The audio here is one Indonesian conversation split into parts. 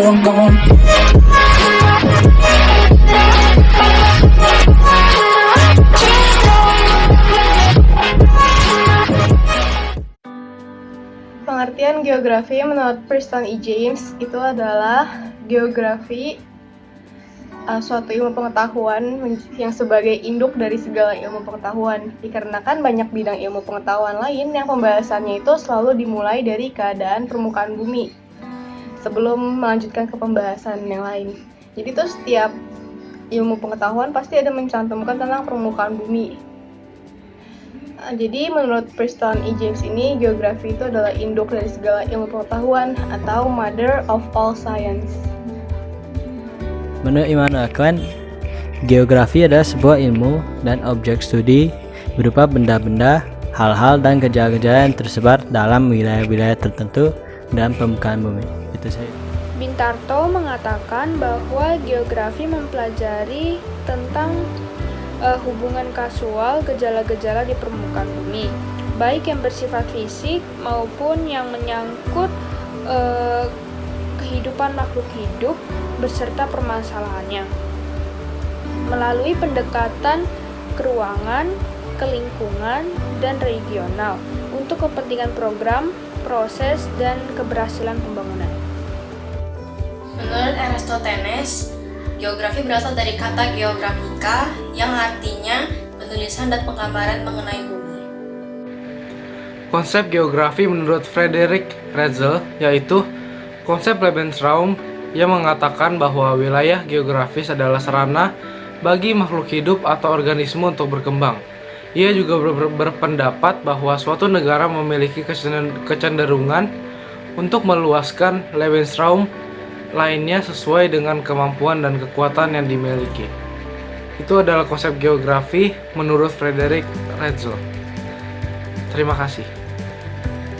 I'm gone. Pengertian geografi menurut Preston E. James itu adalah geografi suatu ilmu pengetahuan yang sebagai induk dari segala ilmu pengetahuan, dikarenakan banyak bidang ilmu pengetahuan lain yang pembahasannya itu selalu dimulai dari keadaan permukaan bumi sebelum melanjutkan ke pembahasan yang lain. Jadi tuh setiap ilmu pengetahuan pasti ada mencantumkan tentang permukaan bumi. Jadi menurut Preston E. James ini, geografi itu adalah induk dari segala ilmu pengetahuan atau mother of all science. Menurut Immanuel Kant, geografi adalah sebuah ilmu dan objek studi berupa benda-benda, hal-hal dan gejala-gejala yang tersebar dalam wilayah-wilayah tertentu dan permukaan bumi. Itu saja. Bintarto mengatakan bahwa geografi mempelajari tentang hubungan kasual gejala-gejala di permukaan bumi, baik yang bersifat fisik maupun yang menyangkut kehidupan makhluk hidup beserta permasalahannya melalui pendekatan keruangan, kelingkungan, dan regional untuk kepentingan program, proses, dan keberhasilan pembangunan. Menurut Aristoteles, geografi berasal dari kata geografika yang artinya penulisan dan penggambaran mengenai bumi. Konsep geografi menurut Friedrich Ratzel yaitu konsep Lebensraum yang mengatakan bahwa wilayah geografis adalah sarana bagi makhluk hidup atau organisme untuk berkembang. Ia juga berpendapat bahwa suatu negara memiliki kecenderungan untuk meluaskan Lebensraum lainnya sesuai dengan kemampuan dan kekuatan yang dimiliki. Itu adalah konsep geografi menurut Friedrich Ratzel. Terima kasih.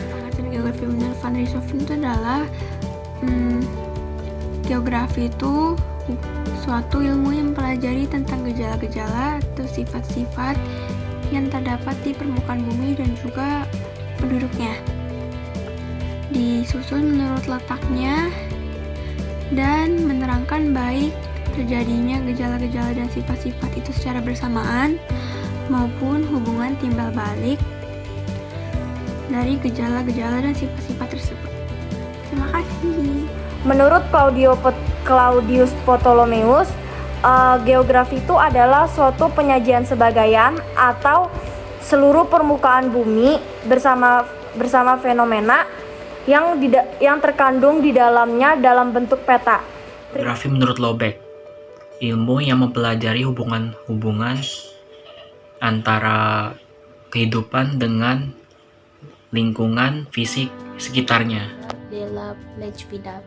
Pengertian geografi menurut Van Richthofen itu adalah geografi itu suatu ilmu yang mempelajari tentang gejala-gejala atau sifat-sifat yang terdapat di permukaan bumi dan juga penduduknya. Disusun menurut letaknya dan menerangkan baik terjadinya gejala-gejala dan sifat-sifat itu secara bersamaan maupun hubungan timbal balik dari gejala-gejala dan sifat-sifat tersebut. Terima kasih. Menurut Claudius Ptolemaeus, geografi itu adalah suatu penyajian sebagaian atau seluruh permukaan bumi bersama fenomena yang terkandung di dalamnya dalam bentuk peta. Geografi menurut Lobeck, ilmu yang mempelajari hubungan antara kehidupan dengan lingkungan fisik sekitarnya. De la Plechvida.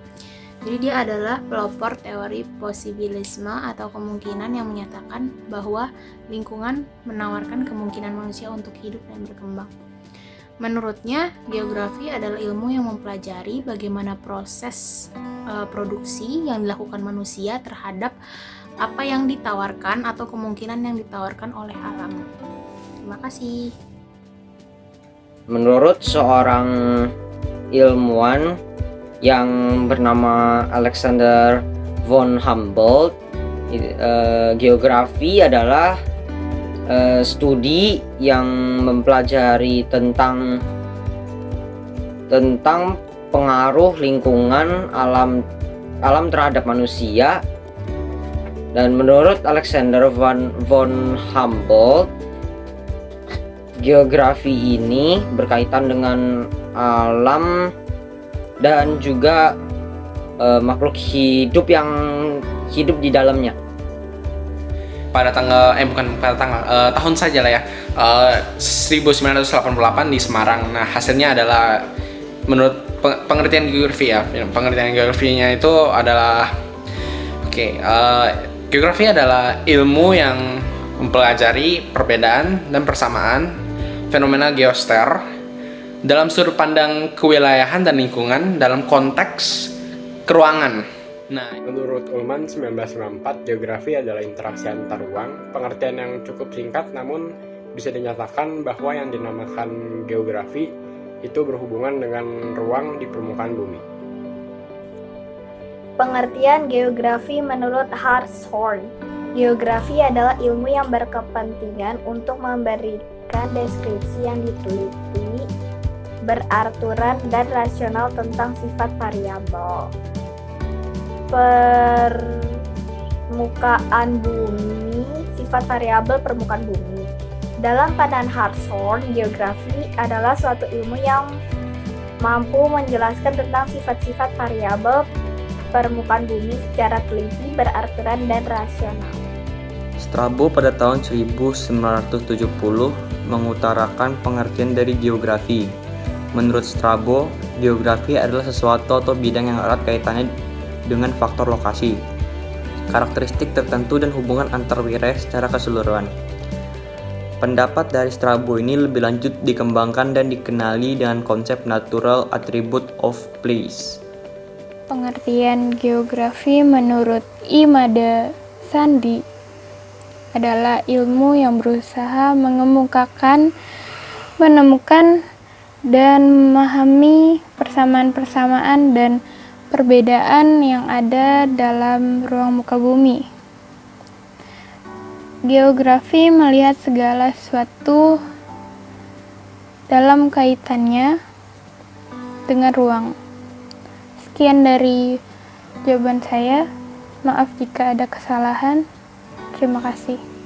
Jadi dia adalah pelopor teori posibilisme atau kemungkinan yang menyatakan bahwa lingkungan menawarkan kemungkinan manusia untuk hidup dan berkembang. Menurutnya, geografi adalah ilmu yang mempelajari bagaimana proses produksi yang dilakukan manusia terhadap apa yang ditawarkan atau kemungkinan yang ditawarkan oleh alam. Terima kasih. Menurut seorang ilmuwan yang bernama Alexander von Humboldt, geografi adalah studi yang mempelajari tentang pengaruh lingkungan alam terhadap manusia. Dan menurut Alexander von Humboldt, geografi ini berkaitan dengan alam dan juga makhluk hidup yang hidup di dalamnya. Pada tahun saja lah ya, 1988 di Semarang. Nah, hasilnya adalah menurut pengertian geografi ya. Pengertian geografinya itu adalah geografi adalah ilmu yang mempelajari perbedaan dan persamaan fenomena geosfer dalam sudut pandang kewilayahan dan lingkungan dalam konteks keruangan. Nah, menurut Ullmann 1994, geografi adalah interaksi antar ruang, pengertian yang cukup singkat namun bisa dinyatakan bahwa yang dinamakan geografi itu berhubungan dengan ruang di permukaan bumi. Pengertian geografi menurut Hartshorne. Geografi adalah ilmu yang berkepentingan untuk memberikan deskripsi yang diteliti, beraturan dan rasional tentang sifat variabel permukaan bumi, sifat variabel permukaan bumi. Dalam pandangan Hartshorne, geografi adalah suatu ilmu yang mampu menjelaskan tentang sifat-sifat variabel permukaan bumi secara teliti, beraturan, dan rasional. Strabo pada tahun 1970 mengutarakan pengertian dari geografi. Menurut Strabo, geografi adalah sesuatu atau bidang yang erat kaitannya dengan faktor lokasi, karakteristik tertentu, dan hubungan antar wilayah secara keseluruhan. Pendapat dari Strabo ini lebih lanjut dikembangkan dan dikenali dengan konsep natural attribute of place. Pengertian geografi menurut Imada Sandi adalah ilmu yang berusaha menemukan dan memahami persamaan-persamaan dan perbedaan yang ada dalam ruang muka bumi. Geografi melihat segala sesuatu dalam kaitannya dengan ruang. Sekian dari jawaban saya. Maaf jika ada kesalahan. Terima kasih.